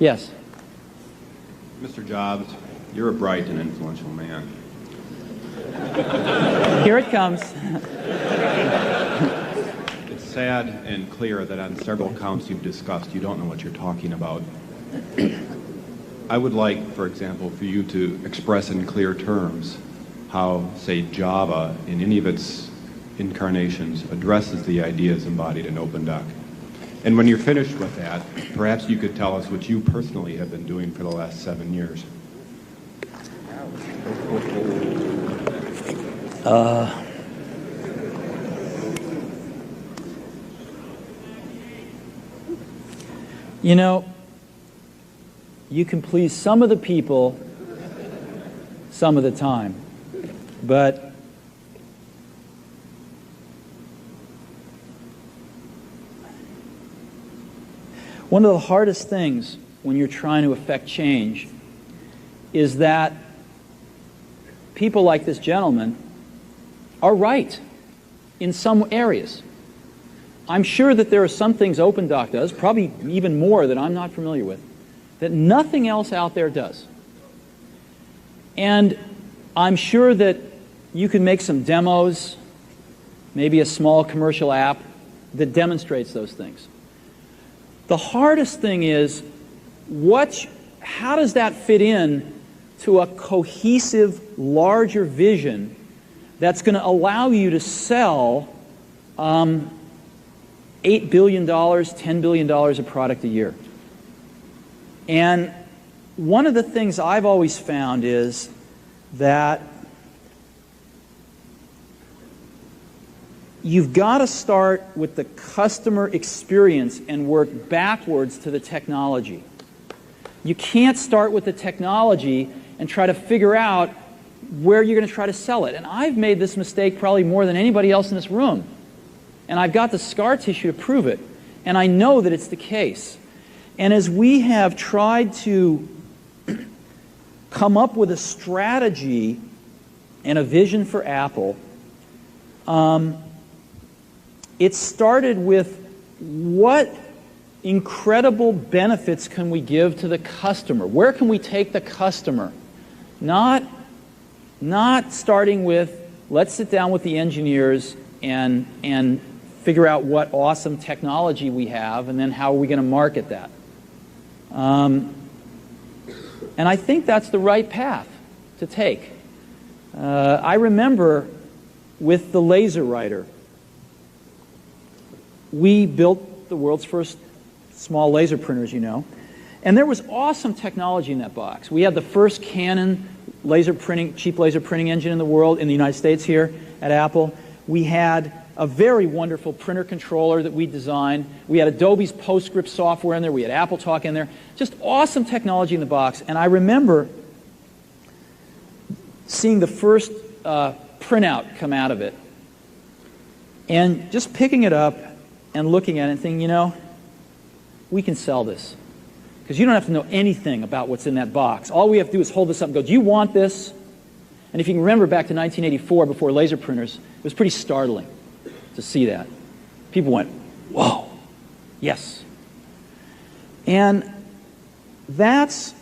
Yes. Mr. Jobs, you're a bright and influential man. Here it comes. It's sad and clear that on several counts you've discussed, you don't know what you're talking about. I would like, for example, for you to express in clear terms how, say, Java, in any of its incarnations, addresses the ideas embodied in OpenDoc. And when you're finished with that, perhaps you could tell us what you personally have been doing for the last 7 years. You know, you can please some of the people some of the time, but one of the hardest things when you're trying to affect change is that people like this gentleman are right in some areas. I'm sure that there are some things OpenDoc does, probably even more that I'm not familiar with, that nothing else out there does. And I'm sure that you can make some demos, maybe a small commercial app that demonstrates those things. The hardest thing is, how does that fit in to a cohesive, larger vision that's going to allow you to sell $8 billion, $10 billion of product a year? And one of the things I've always found is that you've got to start with the customer experience and work backwards to the technology. You can't start with the technology and try to figure out where you're going to try to sell it. And I've made this mistake probably more than anybody else in this room. And I've got the scar tissue to prove it. And I know that it's the case. And as we have tried to come up with a strategy and a vision for Apple, it started with what incredible benefits can we give to the customer? Where can we take the customer? Not starting with, let's sit down with the engineers and figure out what awesome technology we have, and then how are we going to market that. And I think that's the right path to take. I remember with the laser writer, we built the world's first small laser printers, you know. And there was awesome technology in that box. We had the first Canon cheap laser printing engine in the world, in the United States here at Apple. We had a very wonderful printer controller that we designed. We had Adobe's PostScript software in there. We had AppleTalk in there. Just awesome technology in the box. And I remember seeing the first printout come out of it and just picking it up and looking at it and thinking, you know, we can sell this. Because you don't have to know anything about what's in that box. All we have to do is hold this up and go, do you want this? And if you can remember back to 1984, before laser printers, it was pretty startling to see that. People went, whoa, yes. And that's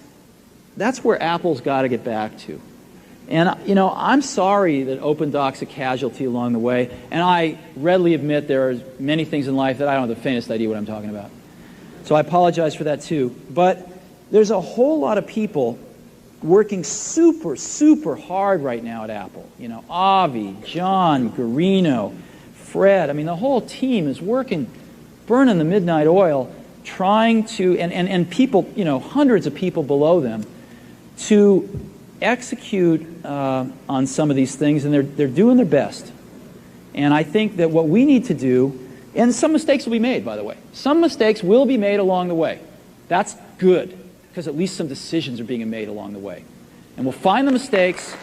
where Apple's got to get back to. And, you know, I'm sorry that OpenDoc's a casualty along the way, and I readily admit there are many things in life that I don't have the faintest idea what I'm talking about. So I apologize for that too. But there's a whole lot of people working super, super hard right now at Apple. You know, Avi, John, Garino, Fred. I mean, the whole team is working, burning the midnight oil, trying to, and people, you know, hundreds of people below them, to execute on some of these things, and they're doing their best. And I think that what we need to do, and some mistakes will be made, by the way. Some mistakes will be made along the way. That's good, because at least some decisions are being made along the way. And we'll find the mistakes,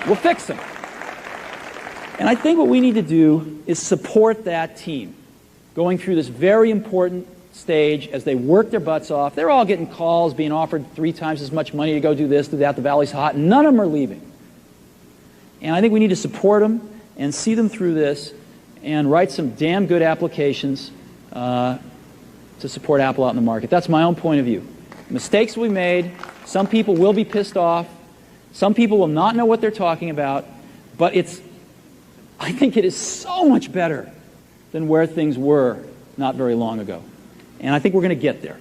we'll fix them. And I think what we need to do is support that team going through this very important stage as they work their butts off. They're all getting calls, being offered 3 times as much money to go do this, do that, the valley's hot. None of them are leaving. And I think we need to support them and see them through this and write some damn good applications to support Apple out in the market. That's my own point of view. Mistakes will be made. Some people will be pissed off. Some people will not know what they're talking about. But I think it is so much better than where things were not very long ago. And I think we're going to get there.